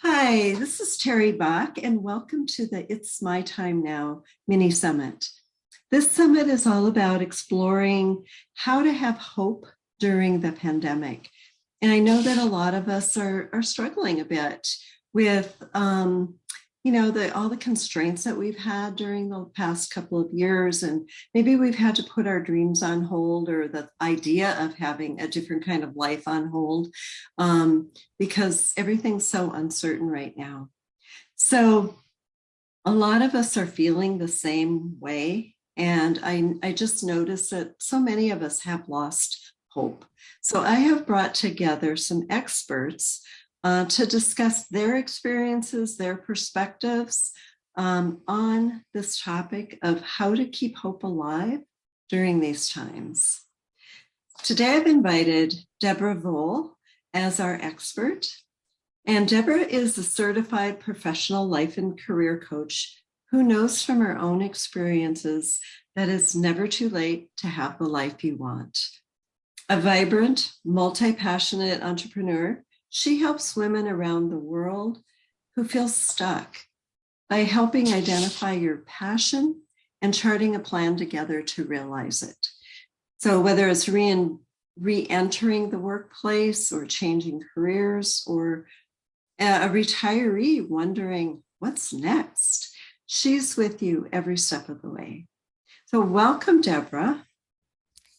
Hi, this is Terry Bach, and welcome to the It's My Time Now mini summit. This summit is all about exploring how to have hope during the pandemic. And I know that a lot of us are struggling a bit with, all the constraints that we've had during the past couple of years. And maybe we've had to put our dreams on hold or the idea of having a different kind of life on hold because everything's so uncertain right now. So a lot of us are feeling the same way. And I just noticed that so many of us have lost hope. So I have brought together some experts to discuss their experiences, their perspectives on this topic of how to keep hope alive during these times. Today I've invited Deborah Voll as our expert. And Deborah is a certified professional life and career coach who knows from her own experiences that it's never too late to have the life you want. A vibrant, multi-passionate entrepreneur, she helps women around the world who feel stuck by helping identify your passion and charting a plan together to realize it. So whether it's re-entering the workplace or changing careers or a retiree wondering what's next, she's with you every step of the way. So welcome, Deborah.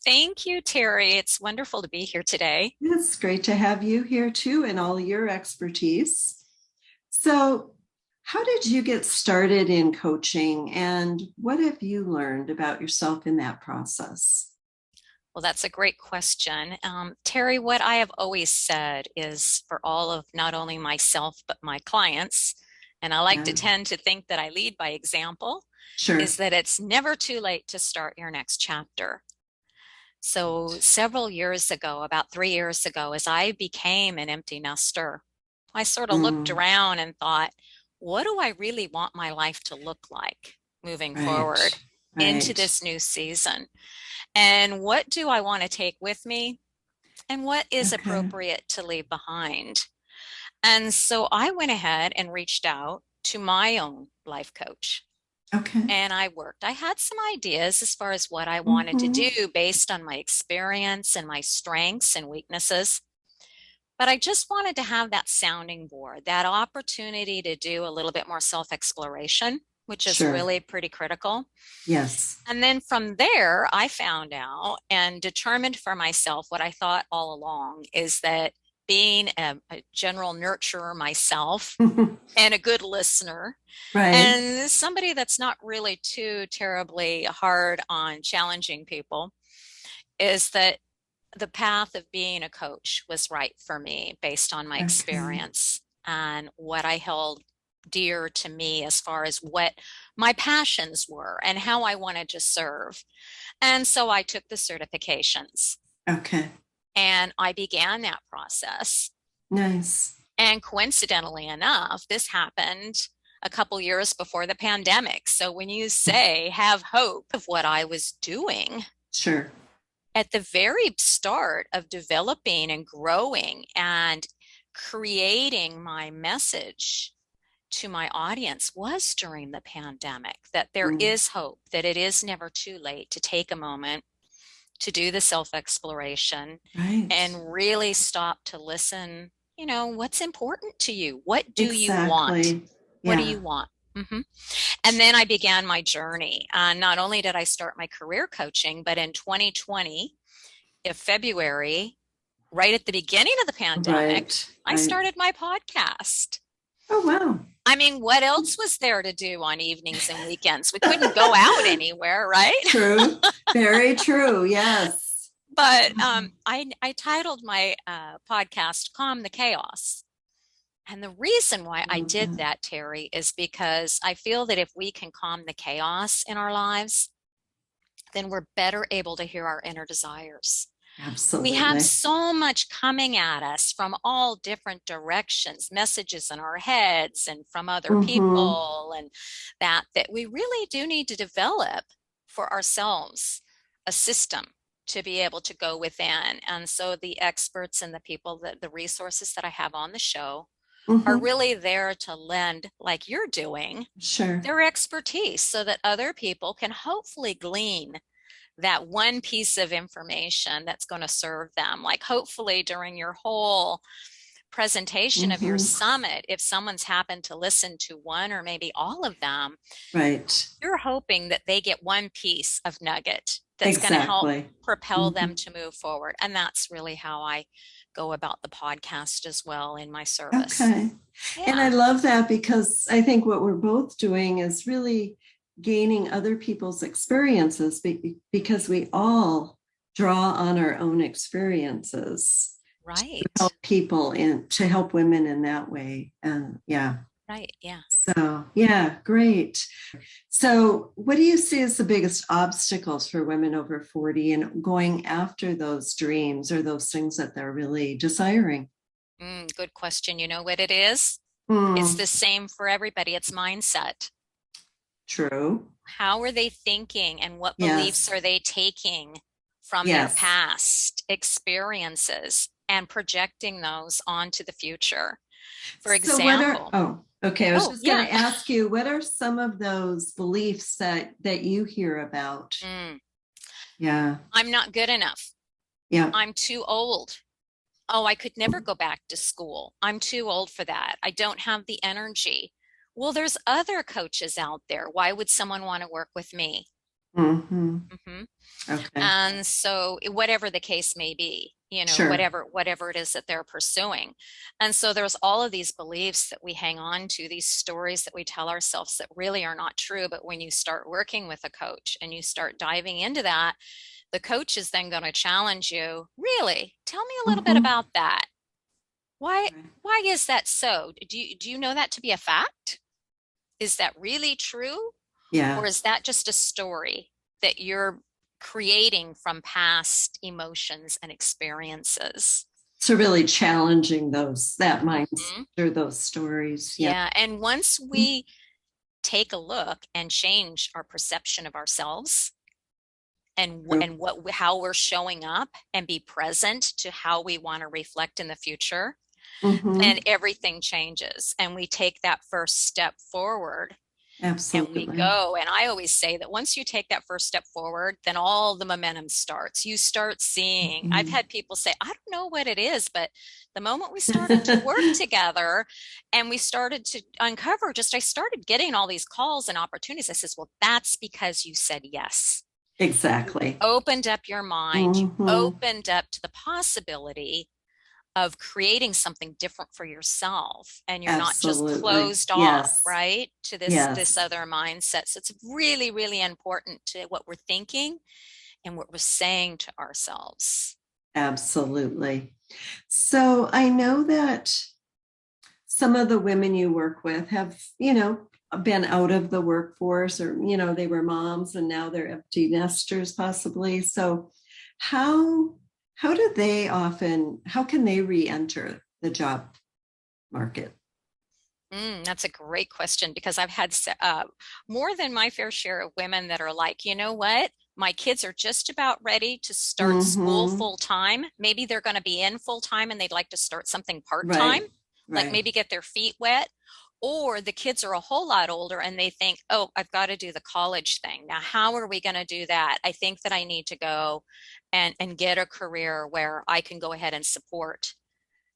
Thank you, Terry. It's wonderful to be here today. It's great to have you here too and all your expertise. So how did you get started in coaching and what have you learned about yourself in that process? Well, that's a great question. Terry, what I have always said is for all of not only myself, but my clients, and I like to Yeah, tend to think that I lead by example, sure. is that it's never too late to start your next chapter. So several years ago, about 3 years ago, as I became an empty nester, I sort of looked Mm, around and thought, what do I really want my life to look like moving forward right, into right. this new season? And what do I want to take with me? And what is Okay, appropriate to leave behind? And so I went ahead and reached out to my own life coach okay. and I worked. I had some ideas as far as what I wanted to Mm-hmm. do based on my experience and my strengths and weaknesses. But I just wanted to have that sounding board, that opportunity to do a little bit more self exploration, which is Sure. really pretty critical. Yes. And then from there, I found out and determined for myself what I thought all along is that being a general nurturer myself and a good listener Right. and somebody that's not really too terribly hard on challenging people is that the path of being a coach was right for me based on my Okay. experience and what I held dear to me as far as what my passions were and how I wanted to serve. And so I took the certifications Okay. and I began that process. Nice. And coincidentally enough, this happened a couple years before the pandemic. So when you say have hope of what I was doing, Sure. at the very start of developing and growing and creating my message to my audience was during the pandemic that there Mm, is hope, that it is never too late to take a moment to do the self exploration right. and really stop to listen. What's important to you? What do you want? Exactly. What do Yeah. you want? hmm And then I began my journey. Not only did I start my career coaching, but in 2020, in February, right at the beginning of the pandemic, Right. I Right. started my podcast. Oh, wow. I mean, what else was there to do on evenings and weekends? We couldn't go out anywhere, right? True. Very true. Yes. But Oh, I titled my podcast Calm the Chaos. And the reason why I I love did that. that, Terry, is because I feel that if we can calm the chaos in our lives, then we're better able to hear our inner desires. We have Absolutely. so much coming at us from all different directions, messages in our heads and from other Mm-hmm. people, and that we really do need to develop for ourselves a system to be able to go within. And so the experts and the people that the resources that I have on the show are Hmm. really there to lend, like you're doing, Sure. their expertise so that other people can hopefully glean that one piece of information that's going to serve them. Like hopefully during your whole presentation of your Hmm. summit, if someone's happened to listen to one or maybe all of them, Right. you're hoping that they get one piece of nugget that's going to help Exactly. propel Hmm. them to move forward. And that's really how I go about the podcast as well in my service. Okay. And I Yeah. love that because I think what we're both doing is really gaining other people's experiences because we all draw on our own experiences to help Right. people and to help women in that way. And yeah. Right. Yeah. So, yeah, great. So, what do you see as the biggest obstacles for women over 40 and going after those dreams or those things that they're really desiring? Good question. You know what it is? It's Hmm, the same for everybody. It's mindset. true. How are they thinking and what beliefs Yes. are they taking from their Yes. past experiences and projecting those onto the future? For So, example, okay. I was oh, just going yeah. to ask you, what are some of those beliefs that you hear about? Mm, Yeah. I'm not good enough. Yeah. I'm too old. Oh, I could never go back to school. I'm too old for that. I don't have the energy. Well, there's other coaches out there. Why would someone want to work with me? Hmm. Hmm. Okay. And so whatever the case may be, Sure. whatever it is that they're pursuing. And so there's all of these beliefs that we hang on to, these stories that we tell ourselves that really are not true. But when you start working with a coach and you start diving into that, the coach is then going to challenge you, really, tell me a little bit Hmm. about that. Why Right. why is that so? Do you know that to be a fact? Is that really true? Or Yeah. is that just a story that you're creating from past emotions and experiences? So really challenging that mindset Mhm. or those stories. Yeah. Yeah, and once we take a look and change our perception of ourselves and how we're showing up and be present to how we want to reflect in the future, Hmm. then everything changes and we take that first step forward and we Absolutely. go. And I always say that once you take that first step forward, then all the momentum starts. You start seeing, I've Mhm. had people say, I don't know what it is, but the moment we started to work together and we started to uncover, I started getting all these calls and opportunities. I says, well, that's because you said yes. You Exactly. opened up your mind, you Hmm. opened up to the possibility of creating something different for yourself and you're not just Absolutely. closed off, Yes. right, to this Yes. other mindset. So it's really really important to what we're thinking and what we're saying to ourselves. Absolutely. So I know that some of the women you work with have, been out of the workforce or, they were moms and now they're empty nesters possibly. So how how can they re-enter the job market? That's a great question because I've had more than my fair share of women that are like, you know what? My kids are just about ready to start school Hmm. full time. Maybe they're going to be in full time and they'd like to start something part time, Right. like Right. maybe get their feet wet. Or the kids are a whole lot older and they think, oh, I've got to do the college thing. Now, how are we going to do that? I think that I need to go and get a career where I can go ahead and support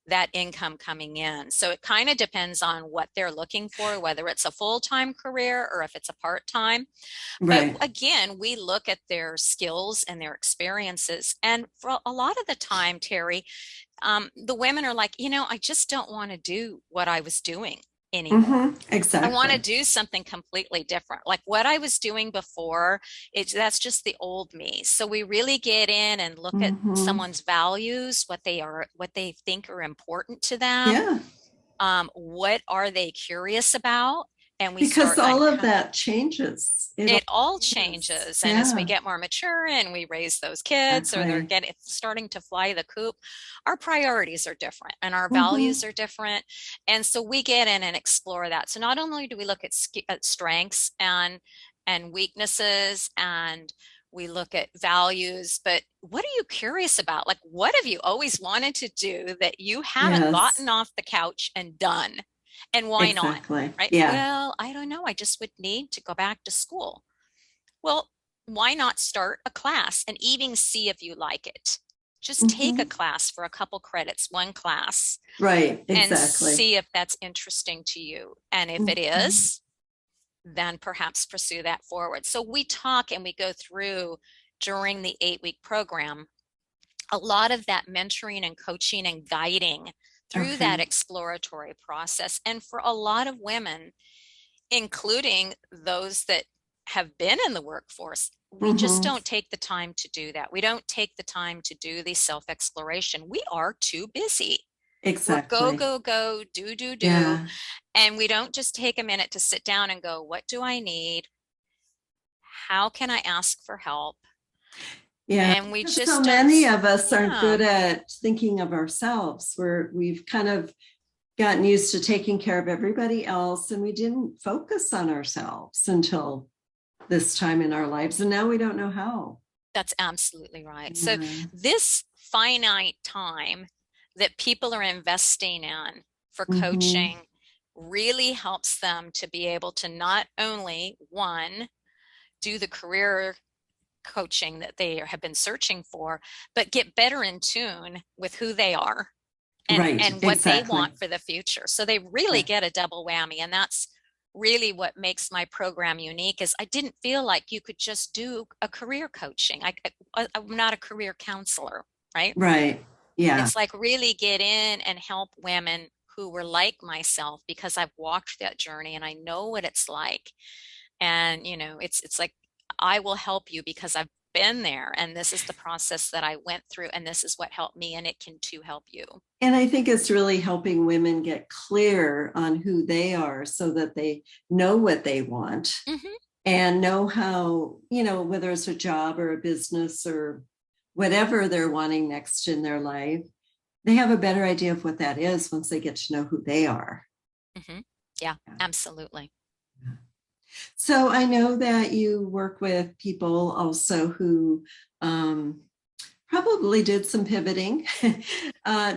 that income coming in. So it kind of depends on what they're looking for, whether it's a full-time career or if it's a part-time. But Right. again, we look at their skills and their experiences. And for a lot of the time, Terry, the women are like, I just don't want to do what I was doing anymore. I want to Exactly. do something completely different. Like what I was doing before, that's just the old me. So we really get in and look at Hmm. someone's values, what they think are important to them. Yeah. What are they curious about? And we Because start all of uncover. that changes. It It all all changes. changes. And as we Yeah. get more mature and we raise those kids or they're Exactly. getting starting to fly the coop, our priorities are different and our values Hmm. are different. And so we get in and explore that. So not only do we look at strengths and weaknesses and we look at values, but what are you curious about? Like, what have you always wanted to do that you haven't Yes, gotten off the couch and done? And why not? exactly. Right? Yeah. Well, I don't know. I just would need to go back to school. Well, why not start a class and even see if you like it? Just take a Hmm. class for a couple credits, one class, Right, and exactly. see if that's interesting to you. And if it Mhm. is, then perhaps pursue that forward. So we talk and we go through during the 8-week program a lot of that mentoring and coaching and guiding through that Okay. exploratory process. And for a lot of women, including those that have been in the workforce, we just Hmm. don't take the time to do that. We don't take the time to do the self exploration. We are too busy. We're go, Exactly. go, go, do, do, do. Yeah. And we don't just take a minute to sit down and go, what do I need? How can I ask for help? Yeah. And we So just don't, many of us aren't yeah, good at thinking of ourselves. We've kind of gotten used to taking care of everybody else, and we didn't focus on ourselves until this time in our lives. And now we don't know how. that's absolutely right. So Yeah. this finite time that people are investing in for Hmm. coaching really helps them to be able to not only, one, do the career coaching that they have been searching for, but get better in tune with who they are Right. and what they Exactly. want for the future. So they really Yeah. get a double whammy. And that's really what makes my program unique is I didn't feel like you could just do a career coaching. I'm not a career counselor, right? Right. Yeah. It's like really get in and help women who were like myself because I've walked that journey and I know what it's like. And it's like I will help you because I've been there and this is the process that I went through and this is what helped me and it can too help you. And I think it's really helping women get clear on who they are so that they know what they want Hmm. and know how, whether it's a job or a business or whatever they're wanting next in their life, they have a better idea of what that is once they get to know who they are. Hmm. Yeah, absolutely. So I know that you work with people also who probably did some pivoting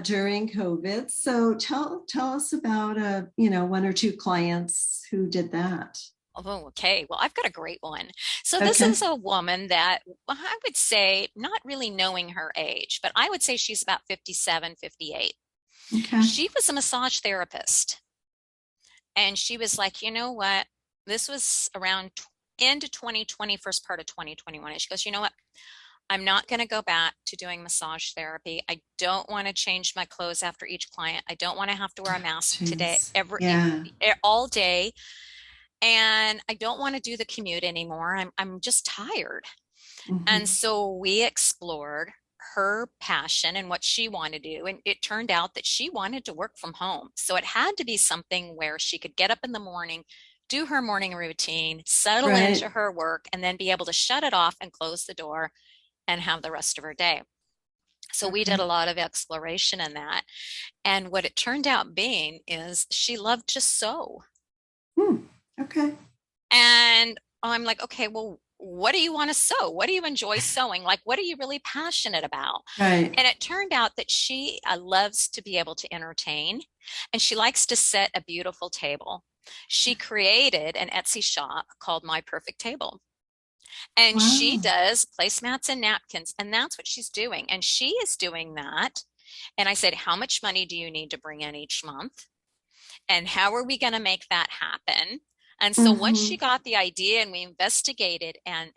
during COVID. So tell us about one or two clients who did that. Oh, okay. Well, I've got a great one. So this Okay. is a woman that well, I would say, not really knowing her age, but I would say she's about 57, 58. Okay. She was a massage therapist. And she was like, you know what? This was around end of 2020, first part of 2021. And she goes, you know what? I'm not going to go back to doing massage therapy. I don't want to change my clothes after each client. I don't want to have to wear a mask today, Jeez. Yeah. all day. And I don't want to do the commute anymore. I'm just tired. And Hmm. so we explored her passion and what she wanted to do. And it turned out that she wanted to work from home. So it had to be something where she could get up in the morning, do her morning routine, settle into Right. her work, and then be able to shut it off and close the door and have the rest of her day. So we did a Okay. lot of exploration in that. And what it turned out being is she loved to sew. Hmm. Okay. And I'm like, okay, well, what do you want to sew? What do you enjoy sewing? Like, what are you really passionate about? Right. And it turned out that she loves to be able to entertain and she likes to set a beautiful table. She created an Etsy shop called My Perfect Table. And she Wow. does placemats and napkins, and that's what she's doing. And she is doing that. And I said, how much money do you need to bring in each month? And how are we going to make that happen? And so once Hmm. she got the idea and we investigated and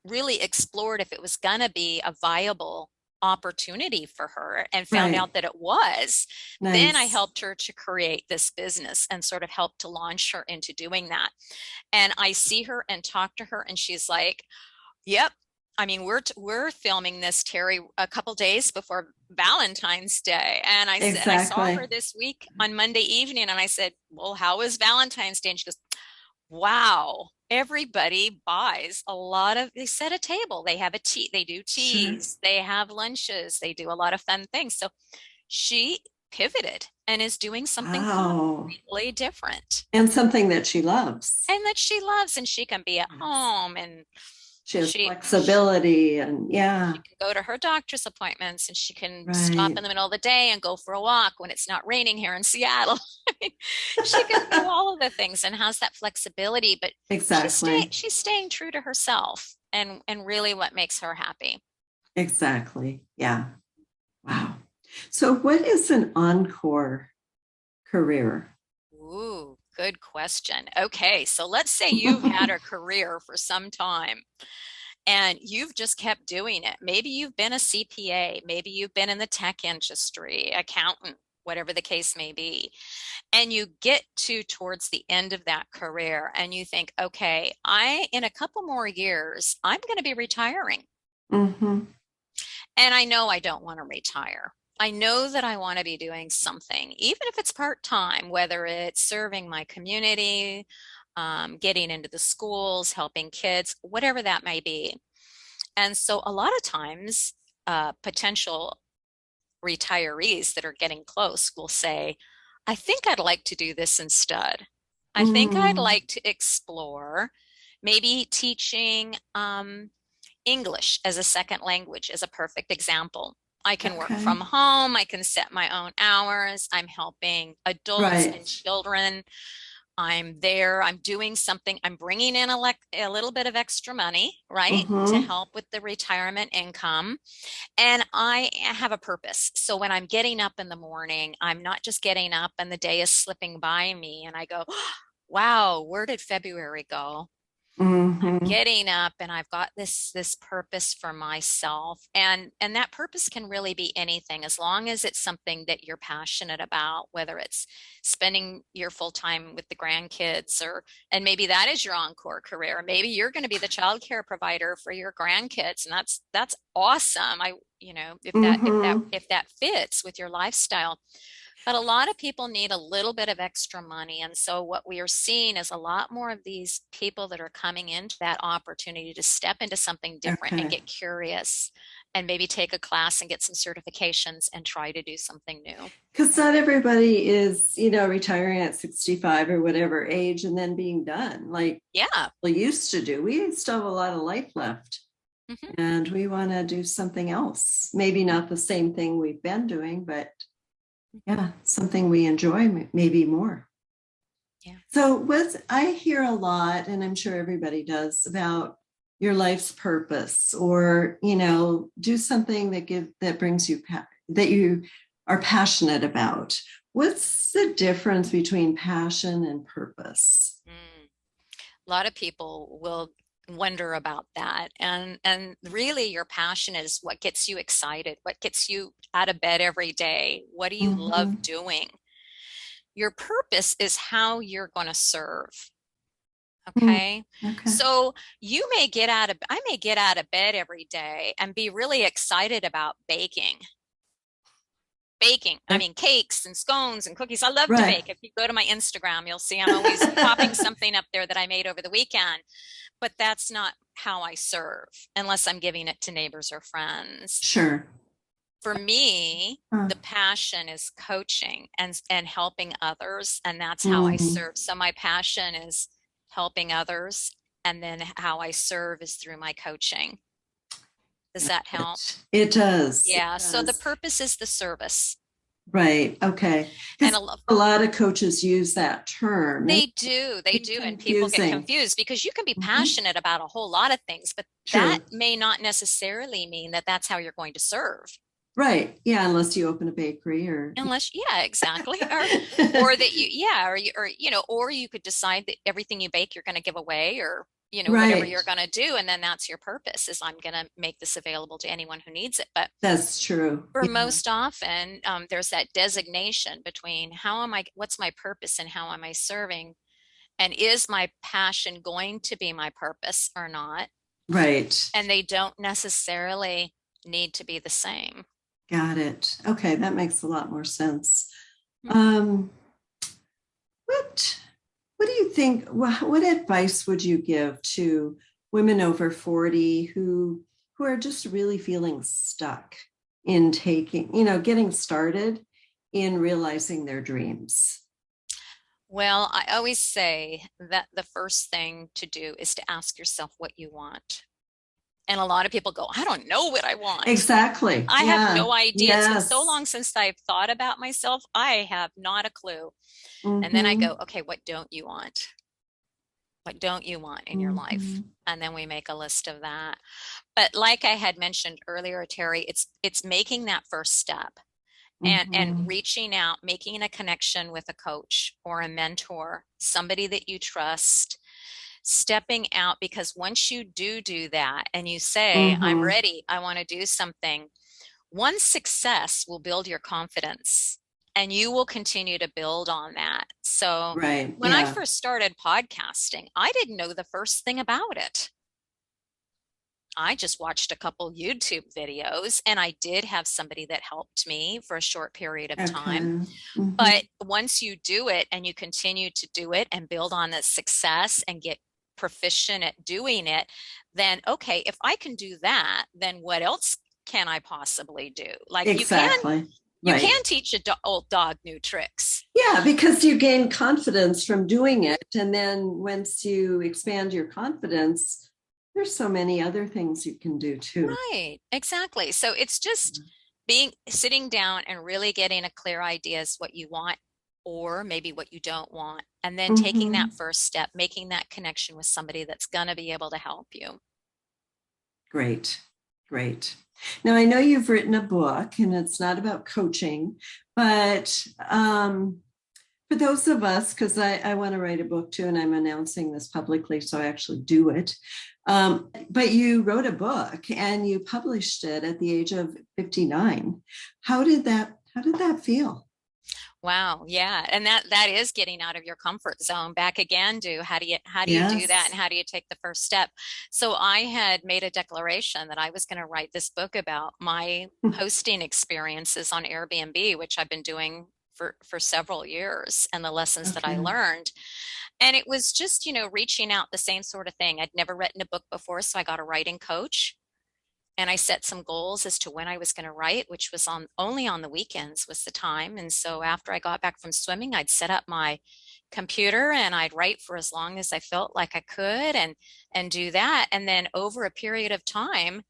really explored if it was going to be a viable opportunity for her and found Right. out that it was, then I Nice. helped her to create this business and sort of helped to launch her into doing that. And I see her and talk to her and she's like, yep. I mean, we're filming this, Terry, a couple days before Valentine's Day, and I saw Exactly. her this week on Monday evening, and I said, "Well, how was Valentine's Day?" And she goes, "Wow, everybody buys a lot of. They set a table, they have a tea, they do Sure. teas, they have lunches, they do a lot of fun things." So she pivoted and is doing something Wow. completely different, And something that she loves. and that she loves, and she can be at Yes. home and She has She flexibility and yeah, She can go to her doctor's appointments and she can stop in right. the middle of the day and go for a walk when it's not raining here in Seattle. I mean, she can do all of the things and has that flexibility, but Exactly. she's staying true to herself and really what makes her happy. Exactly. Yeah. Wow. So what is an encore career? Ooh, good question. Okay, so let's say you've had a career for some time and you've just kept doing it. Maybe you've been a CPA, maybe you've been in the tech industry, accountant, whatever the case may be. And you get to towards the end of that career and you think, okay, in a couple more years, I'm going to be retiring. Mm-hmm. And I know I don't want to retire. I know that I want to be doing something, even if it's part-time, whether it's serving my community, getting into the schools, helping kids, whatever that may be. And so a lot of times, potential retirees that are getting close will say, I think I'd like to do this instead. I think I'd Mm, like to explore maybe teaching English as a second language is a perfect example. I can work okay. from home. I can set my own hours. I'm helping adults and Right. children. I'm there. I'm doing something. I'm bringing in a little bit of extra money, right, to Mm-hmm. help with the retirement income. And I have a purpose. So when I'm getting up in the morning, I'm not just getting up and the day is slipping by me and I go, wow, where did February go? I'm Mm-hmm. getting up and I've got this purpose for myself. And that purpose can really be anything as long as it's something that you're passionate about, whether it's spending your full time with the grandkids or and maybe that is your encore career. Maybe you're going to be the child care provider for your grandkids and that's awesome. Mm-hmm. If that fits with your lifestyle. But a lot of people need a little bit of extra money. And so what we are seeing is a lot more of these people that are coming into that opportunity to step into something different and Okay. get curious and maybe take a class and get some certifications and try to do something new. Because not everybody is, retiring at 65 or whatever age and then being done like Yeah. we used to do. We still have a lot of life left Hmm. and we want to do something else. Maybe not the same thing we've been doing, but yeah, something we enjoy maybe more. Yeah. So, what I hear a lot, and I'm sure everybody does, about your life's purpose, or do something that brings you that you are passionate about. What's the difference between passion and purpose? Mm. A lot of people will wonder about that. And really your passion is what gets you excited, what gets you out of bed every day. What do you Mm-hmm. love doing? Your purpose is how you're going to serve. Mm, Okay. okay. So I may get out of bed every day and be really excited about baking. Baking. I mean, cakes and scones and cookies. I love to Right. bake. If you go to my Instagram, you'll see I'm always popping something up there that I made over the weekend. But that's not how I serve unless I'm giving it to neighbors or friends. Sure. For me, Huh. the passion is coaching and helping others, and that's how I Mm, serve. So my passion is helping others, and then how I serve is through my coaching. Does that help? it does. It Yeah. So the does. purpose is the service. Right. Okay. And Because a lot of coaches use that term and they it's do, and people get confusing. confused because you can be Mhm. passionate about a whole lot of things, but that True. may not necessarily mean that that's how you're going to serve. Right. Yeah. Unless you open a bakery or. Unless, yeah, exactly. Or that you, yeah, or you could decide that everything you bake you're going to give away, or whatever Right. you're going to do, and then that's your purpose is I'm going to make this available to anyone who needs it. But That's true. for Yeah. most often, there's that designation between what's my purpose and how am I serving, and is my passion going to be my purpose or not? Right. And they don't necessarily need to be the same. Got it. Okay. That makes a lot more sense. Mhm. Um, what what do you think? What advice would you give to women over 40 who are just really feeling stuck in getting started in realizing their dreams? Well, I always say that the first thing to do is to ask yourself what you want. And a lot of people go, I don't know what I want. Exactly. I have Yeah. no idea. It's been so Yes. long since I've thought about myself. I have not a clue. And then I Mm-hmm. go, okay, what don't you want? What don't you want in your life? Mm-hmm. And then we make a list of that. But like I had mentioned earlier, Terry, it's making that first step and Mm-hmm. reaching out, making a connection with a coach or a mentor, somebody that you trust, stepping out, because once you do that and you say, I'm Mm-hmm. ready, I want to do something, one success will build your confidence and you will continue to build on that. So Right. when I Yeah. first started podcasting, I didn't know the first thing about it. I just watched a couple YouTube videos and I did have somebody that helped me for a short period of time. Okay. Mm-hmm. But once you do it and you continue to do it and build on the success and get proficient at doing it, then okay, if I can do that, then what else can I possibly do? Like Exactly. you Right. can teach a old dog new tricks. Yeah, because you gain confidence from doing it. And then once you expand your confidence, there's so many other things you can do too. Right, exactly. So it's just being sitting down and really getting a clear idea as what you want or maybe what you don't want, and then taking Mm-hmm. that first step, making that connection with somebody that's going to be able to help you. Great. Great. Now, I know you've written a book and it's not about coaching, but for those of us, because I want to write a book too, and I'm announcing this publicly, so I actually do it. But you wrote a book and you published it at the age of 59. How did that feel? Wow, yeah. And that is getting out of your comfort zone. Back again, how do you do that and Yes. how do you take the first step? So I had made a declaration that I was going to write this book about my hosting experiences on Airbnb, which I've been doing for several years, and the lessons that I Okay. learned. And it was just, reaching out, the same sort of thing. I'd never written a book before, so I got a writing coach and I set some goals as to when I was going to write, which was on only on the weekends was the time. And so after I got back from swimming, I'd set up my computer and I'd write for as long as I felt like I could and do that. And then over a period of time,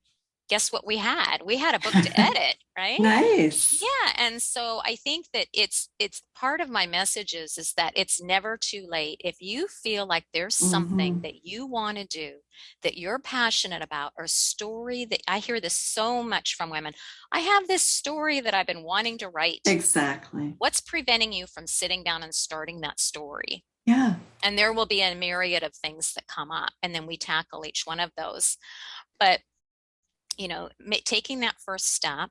guess what we had? We had a book to edit, right? Nice. Yeah, and so I think that it's part of my messages is that it's never too late. If you feel like there's something Hmm. that you want to do, that you're passionate about, or a story that I hear this so much from women. I have this story that I've been wanting to write. Exactly. What's preventing you from sitting down and starting that story? Yeah. And there will be a myriad of things that come up, and then we tackle each one of those. But, taking that first step,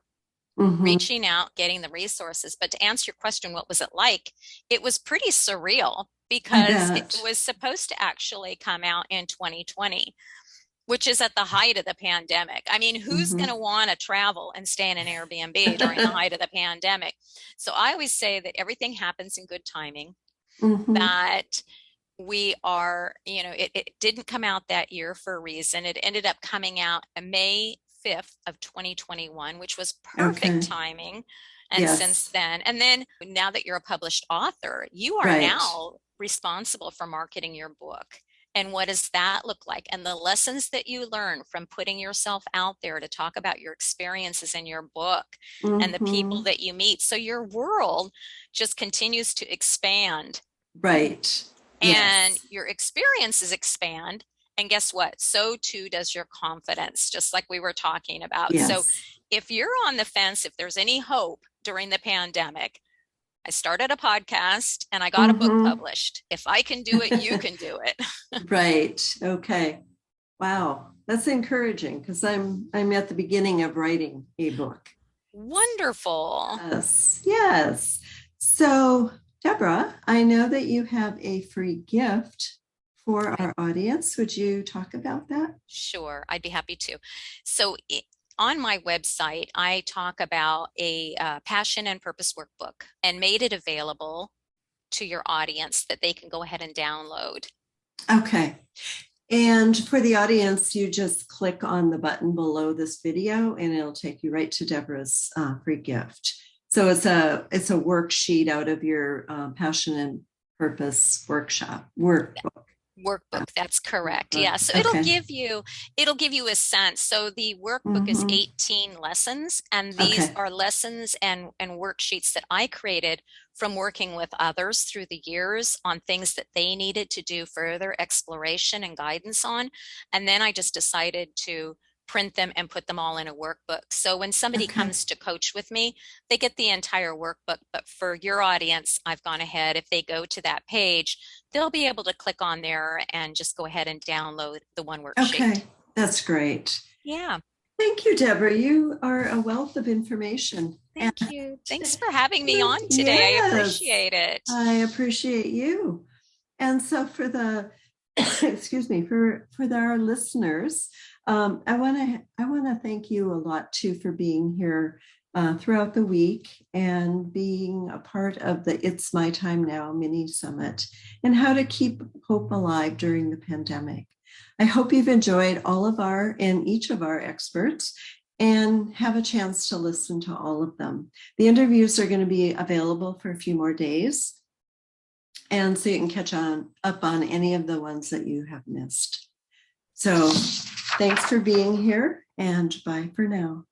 Hmm. reaching out, getting the resources. But to answer your question, what was it like? It was pretty surreal I because it bet. was supposed to actually come out in 2020, which is at the height of the pandemic. I mean, who's going Hmm. to want to travel and stay in an Airbnb during the height of the pandemic? So I always say that everything happens in good timing, Hmm. that we are, it didn't come out that year for a reason. It ended up coming out May 5th of 2021, which was perfect Okay. timing. And since Yes. then, and then now that you're a published author, you are Right. now responsible for marketing your book. And what does that look like? And the lessons that you learn from putting yourself out there to talk about your experiences in your book and the people Hmm. that you meet. So your world just continues to expand Right. and Yes. your experiences expand. And guess what? So too does your confidence, just like we were talking about. So Yes. if you're on the fence, if there's any hope during the pandemic, I started a podcast and I got a book Hmm. published. If I can do it, you can do it. Right. Okay. Wow. That's encouraging because I'm at the beginning of writing a book. Wonderful. Yes. Yes. So, Deborah, I know that you have a free gift for I our audience. Would you talk about that? Sure, I'd be happy to. So on my website, I talk about a passion and purpose workbook and made it available to your audience that they can go ahead and download. Okay. And for the audience, you just click on the button below this video and it'll take you right to Deborah's free gift. So it's a worksheet out of your passion and purpose workshop workbook. Workbook, that's correct. Yeah. So Okay. it'll give you a sense. So the workbook is Hmm. 18 lessons, and these Okay. are lessons and worksheets that I created from working with others through the years on things that they needed to do further exploration and guidance on. And then I just decided to print them and put them all in a workbook. So when somebody Okay. comes to coach with me, they get the entire workbook. But for your audience, I've gone ahead. If they go to that page, they'll be able to click on there and just go ahead and download the one worksheet. Okay. That's great. Yeah, Thank you, Deborah. You are a wealth of information. And thank you. Thanks for having me on today. I yes, appreciate it. I appreciate you. And so for the, excuse me, our listeners, I want to thank you a lot too for being here throughout the week and being a part of the It's My Time Now mini summit and how to keep hope alive during the pandemic. I hope you've enjoyed all of our and each of our experts and have a chance to listen to all of them. The interviews are going to be available for a few more days. And so you can catch up on any of the ones that you have missed. So thanks for being here and bye for now.